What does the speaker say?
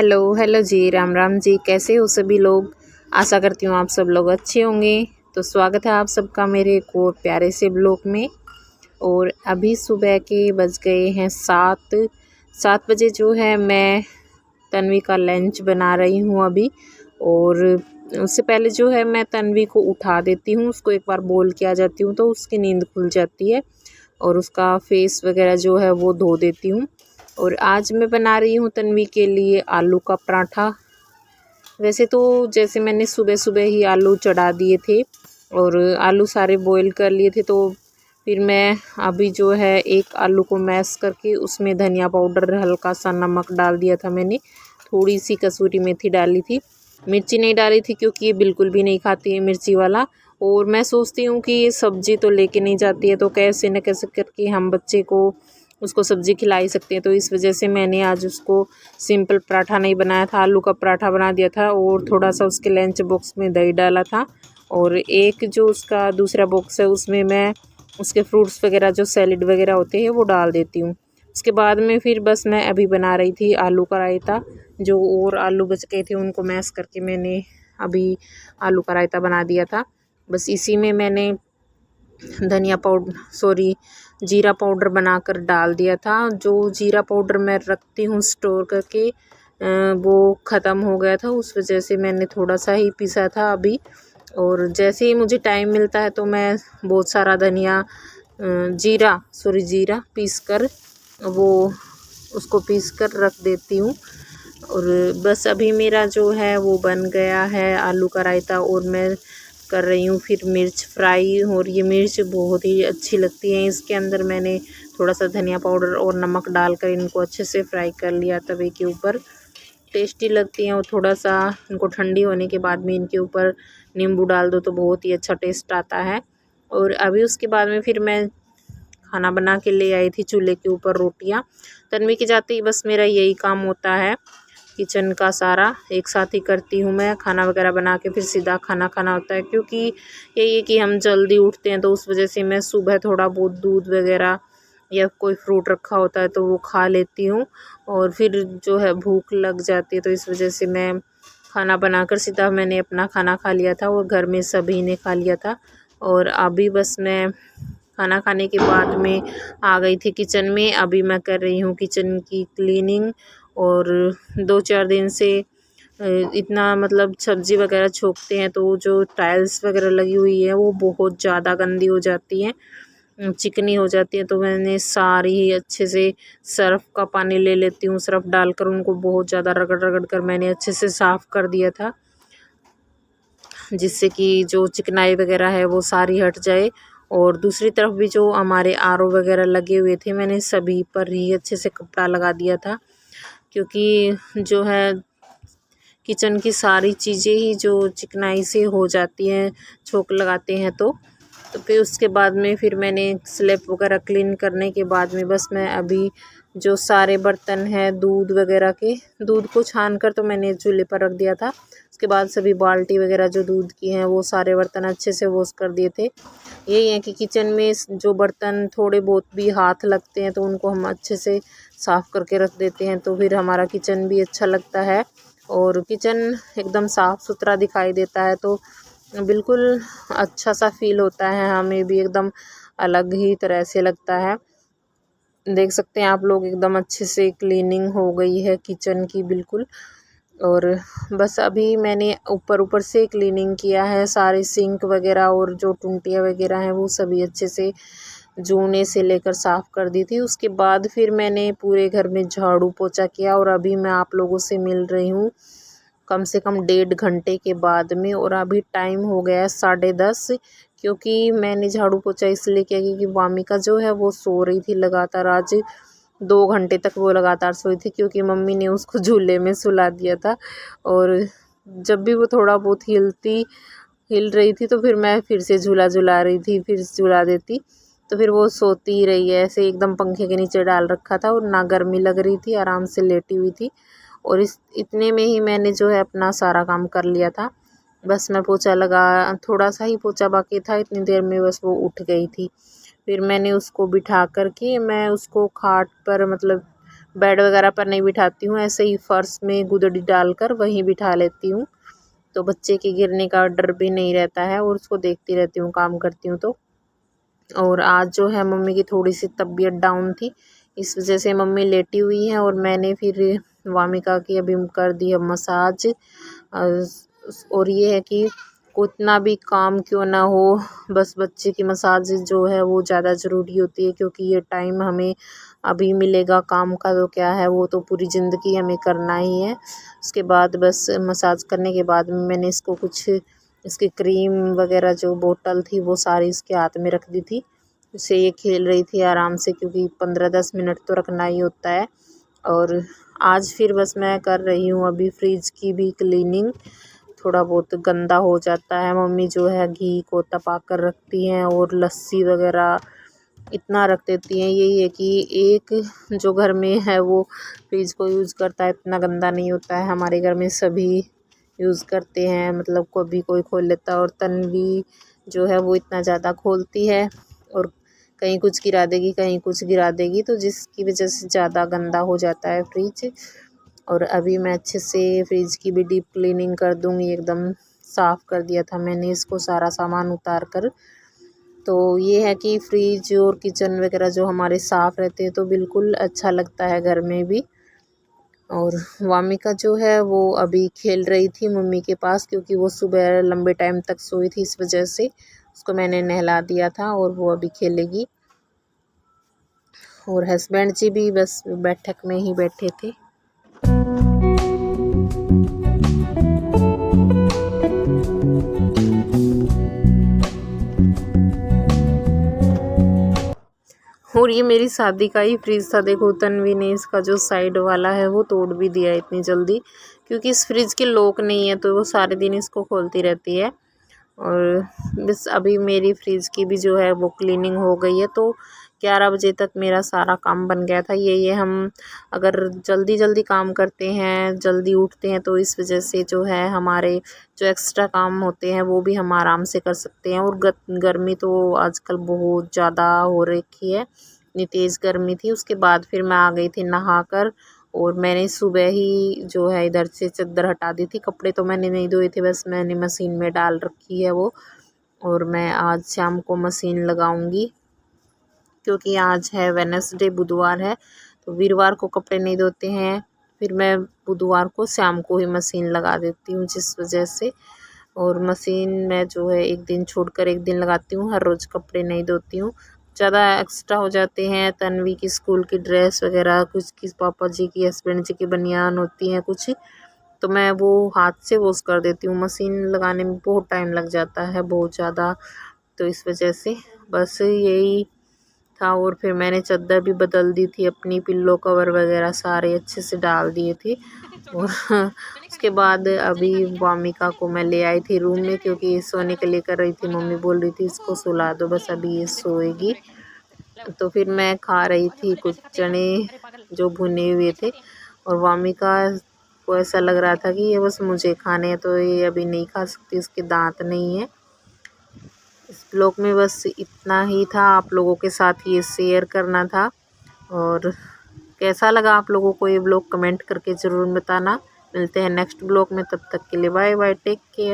Hello hello जी, राम राम जी। कैसे हो सभी लोग? आशा करती हूँ आप सब लोग अच्छे होंगे। तो स्वागत है आप सबका मेरे एक और प्यारे से ब्लॉग में। और अभी सुबह के बज गए हैं 7 बजे। जो है मैं तन्वी का लंच बना रही हूँ अभी। और उससे पहले जो है मैं तन्वी को उठा देती हूँ, उसको एक बार बोल के आ जाती हूँ तो उसकी नींद खुल जाती है। और उसका फेस वगैरह जो है वो धो देती हूँ। और आज मैं बना रही हूँ तन्वी के लिए आलू का पराठा। वैसे तो जैसे मैंने सुबह सुबह ही आलू चढ़ा दिए थे और आलू सारे बॉईल कर लिए थे, तो फिर मैं अभी जो है एक आलू को मैश करके उसमें धनिया पाउडर, हल्का सा नमक डाल दिया था मैंने। थोड़ी सी कसूरी मेथी डाली थी, मिर्ची नहीं डाली थी क्योंकि ये बिल्कुल भी नहीं खाती है मिर्ची वाला। और मैं सोचती हूँ कि ये सब्जी तो लेके नहीं जाती है, तो कैसे न कैसे करके हम बच्चे को उसको सब्ज़ी खिला ही सकते हैं। तो इस वजह से मैंने आज उसको सिंपल पराठा नहीं बनाया था, आलू का पराठा बना दिया था। और थोड़ा सा उसके लंच बॉक्स में दही डाला था। और एक जो उसका दूसरा बॉक्स है उसमें मैं उसके फ्रूट्स वगैरह जो सैलेड वगैरह होते हैं वो डाल देती हूँ। उसके बाद में फिर बस मैं अभी बना रही थी आलू का रायता। जो और आलू बच गए थे उनको मैश करके मैंने अभी आलू का रायता बना दिया था। बस इसी में मैंने धनिया पाउडर जीरा पाउडर बनाकर डाल दिया था। जो जीरा पाउडर मैं रखती हूँ स्टोर करके, वो ख़त्म हो गया था, उस वजह से मैंने थोड़ा सा ही पीसा था अभी। और जैसे ही मुझे टाइम मिलता है तो मैं बहुत सारा जीरा पीस कर वो उसको पीस कर रख देती हूँ। और बस अभी मेरा जो है वो बन गया है आलू का रायता। और मैं कर रही हूँ फिर मिर्च फ्राई। और ये मिर्च बहुत ही अच्छी लगती है, इसके अंदर मैंने थोड़ा सा धनिया पाउडर और नमक डालकर इनको अच्छे से फ्राई कर लिया तवे के ऊपर। टेस्टी लगती हैं। और थोड़ा सा इनको ठंडी होने के बाद में इनके ऊपर नींबू डाल दो तो बहुत ही अच्छा टेस्ट आता है। और अभी उसके बाद में फिर मैं खाना बना के ले आई थी चूल्हे के ऊपर रोटियां। तन्वी के जाते ही बस मेरा यही काम होता है, किचन का सारा एक साथ ही करती हूँ मैं। खाना वगैरह बना के फिर सीधा खाना खाना होता है, क्योंकि यही है कि हम जल्दी उठते हैं तो उस वजह से मैं सुबह थोड़ा बहुत दूध वगैरह या कोई फ्रूट रखा होता है तो वो खा लेती हूँ। और फिर जो है भूख लग जाती है, तो इस वजह से मैं खाना बनाकर सीधा मैंने अपना खाना खा लिया था और घर में सभी ने खा लिया था। और अभी बस मैं खाना खाने के बाद में आ गई थी किचन में। अभी मैं कर रही हूँ किचन की क्लीनिंग। और 2-4 दिन से इतना मतलब सब्ज़ी वगैरह छोंकते हैं तो जो टाइल्स वगैरह लगी हुई है वो बहुत ज़्यादा गंदी हो जाती हैं, चिकनी हो जाती है। तो मैंने सारी ही अच्छे से सर्फ़ का पानी ले लेती हूँ, सर्फ़ डालकर उनको बहुत ज़्यादा रगड़ रगड़ कर मैंने अच्छे से साफ़ कर दिया था, जिससे कि जो चिकनाई वगैरह है वो सारी हट जाए। और दूसरी तरफ भी जो हमारे आरओ वगैरह लगे हुए थे मैंने सभी पर ही अच्छे से कपड़ा लगा दिया था, क्योंकि जो है किचन की सारी चीज़ें ही जो चिकनाई से हो जाती हैं छोंक लगाते हैं तो फिर उसके बाद में फिर मैंने स्लैब वगैरह क्लीन करने के बाद में बस मैं अभी जो सारे बर्तन हैं दूध वगैरह के, दूध को छान कर तो मैंने चूल्हे पर रख दिया था। उसके बाद सभी बाल्टी वगैरह जो दूध की हैं वो सारे बर्तन अच्छे से वॉश कर दिए थे। यही है कि किचन में जो बर्तन थोड़े बहुत भी हाथ लगते हैं तो उनको हम अच्छे से साफ़ करके रख देते हैं, तो फिर हमारा किचन भी अच्छा लगता है और किचन एकदम साफ़ सुथरा दिखाई देता है। तो बिल्कुल अच्छा सा फील होता है, हमें भी एकदम अलग ही तरह से लगता है। देख सकते हैं आप लोग एकदम अच्छे से क्लीनिंग हो गई है किचन की बिल्कुल। और बस अभी मैंने ऊपर ऊपर से क्लीनिंग किया है, सारे सिंक वगैरह और जो टुंटियाँ वगैरह हैं वो सभी अच्छे से जूने से लेकर साफ़ कर दी थी। उसके बाद फिर मैंने पूरे घर में झाड़ू पोछा किया और अभी मैं आप लोगों से मिल रही हूँ कम से कम 1.5 घंटे के बाद में। और अभी टाइम हो गया है 10:30, क्योंकि मैंने झाड़ू पोछा इसलिए किया क्योंकि वामिका जो है वो सो रही थी लगातार। आज 2 घंटे तक वो लगातार सोई थी, क्योंकि मम्मी ने उसको झूले में सुला दिया था। और जब भी वो थोड़ा बहुत हिल रही थी तो फिर मैं फिर से झूला रही थी, फिर झूला देती तो फिर वो सोती ही रही है ऐसे एकदम पंखे के नीचे डाल रखा था और ना गर्मी लग रही थी, आराम से लेटी हुई थी। और इतने में ही मैंने जो है अपना सारा काम कर लिया था। बस मैं पोछा लगा, थोड़ा सा ही पोछा बाकी था, इतनी देर में बस वो उठ गई थी। फिर मैंने उसको बिठा कर के मैं उसको खाट पर मतलब बेड वगैरह पर नहीं बिठाती हूँ, ऐसे ही फ़र्श में गुदड़ी डालकर वहीं बिठा लेती हूँ। तो बच्चे के गिरने का डर भी नहीं रहता है और उसको देखती रहती हूँ काम करती हूँ तो। और आज जो है मम्मी की थोड़ी सी तबीयत डाउन थी, इस वजह से मम्मी लेटी हुई हैं और मैंने फिर वामिका की अभी कर दी है मसाज। और ये है कि कितना भी काम क्यों ना हो, बस बच्चे की मसाज जो है वो ज़्यादा ज़रूरी होती है, क्योंकि ये टाइम हमें अभी मिलेगा काम का तो क्या है, वो तो पूरी ज़िंदगी हमें करना ही है। उसके बाद बस मसाज करने के बाद मैंने इसको कुछ इसकी क्रीम वगैरह जो बोतल थी वो सारी इसके हाथ में रख दी थी। उससे ये खेल रही थी आराम से, क्योंकि 15-10 मिनट तो रखना ही होता है। और आज फिर बस मैं कर रही हूँ अभी फ्रिज की भी क्लीनिंग। थोड़ा बहुत गंदा हो जाता है, मम्मी जो है घी को तपा कर रखती हैं और लस्सी वगैरह इतना रख देती हैं। यही है कि एक जो घर में है वो फ्रिज को यूज़ करता है, इतना गंदा नहीं होता है। हमारे घर में सभी यूज़ करते हैं, मतलब कभी कोई खोल लेता है, और तन्वी जो है वो इतना ज़्यादा खोलती है और कहीं कुछ गिरा देगी कहीं कुछ गिरा देगी, तो जिसकी वजह से ज़्यादा गंदा हो जाता है फ्रिज। और अभी मैं अच्छे से फ्रिज की भी डीप क्लीनिंग कर दूँगी, एकदम साफ़ कर दिया था मैंने इसको सारा सामान उतार कर। तो ये है कि फ्रिज और किचन वगैरह जो हमारे साफ़ रहते हैं तो बिल्कुल अच्छा लगता है घर में भी। और वामिका जो है वो अभी खेल रही थी मम्मी के पास, क्योंकि वो सुबह लंबे टाइम तक सोई थी, इस वजह से उसको मैंने नहला दिया था और वो अभी खेलेगी। और हस्बैंड जी भी बस बैठक में ही बैठे थे। और ये मेरी शादी का ही फ्रिज था, देखो तन्वी ने इसका जो साइड वाला है वो तोड़ भी दिया इतनी जल्दी, क्योंकि इस फ्रिज के लॉक नहीं है तो वो सारे दिन इसको खोलती रहती है। और बस अभी मेरी फ्रिज की भी जो है वो क्लीनिंग हो गई है, तो 11 बजे तक मेरा सारा काम बन गया था। ये हम अगर जल्दी जल्दी काम करते हैं, जल्दी उठते हैं, तो इस वजह से जो है हमारे जो एक्स्ट्रा काम होते हैं वो भी हम आराम से कर सकते हैं। और गर्मी तो आजकल बहुत ज़्यादा हो रखी है, इतनी तेज़ गर्मी थी। उसके बाद फिर मैं आ गई थी नहाकर, और मैंने सुबह ही जो है इधर से चद्दर हटा दी थी। कपड़े तो मैंने नहीं धोए थे, बस मैंने मशीन में डाल रखी है वो, और मैं आज शाम को मशीन लगाऊंगी, क्योंकि आज है वेडनेसडे, बुधवार है, तो वीरवार को कपड़े नहीं धोते हैं, फिर मैं बुधवार को शाम को ही मशीन लगा देती हूँ, जिस वजह से। और मशीन में जो है एक दिन छोड़कर एक दिन लगाती हूँ, हर रोज़ कपड़े नहीं धोती हूँ। ज़्यादा एक्स्ट्रा हो जाते हैं, तन्वी की स्कूल की ड्रेस वगैरह, कुछ की पापा जी की, हस्बैंड जी की बनियान होती हैं कुछ, तो मैं वो हाथ से वॉश कर देती हूँ। मशीन लगाने में बहुत टाइम लग जाता है, बहुत ज़्यादा, तो इस वजह से बस यही था। और फिर मैंने चादर भी बदल दी थी अपनी, पिल्लो कवर वगैरह सारे अच्छे से डाल दिए थे। और उसके बाद अभी वामिका को मैं ले आई थी रूम में, क्योंकि सोने के लिए कर रही थी, मम्मी बोल रही थी इसको सुला दो, बस अभी ये सोएगी। तो फिर मैं खा रही थी कुछ चने जो भुने हुए थे, और वामिका को ऐसा लग रहा था कि ये बस मुझे खाने हैं, तो ये अभी नहीं खा सकती, इसके दांत नहीं है। इस ब्लॉग में बस इतना ही था, आप लोगों के साथ ये शेयर करना था। और कैसा लगा आप लोगों को ये ब्लॉग, कमेंट करके ज़रूर बताना। मिलते हैं नेक्स्ट ब्लॉग में, तब तक के लिए बाय बाय, टेक केयर।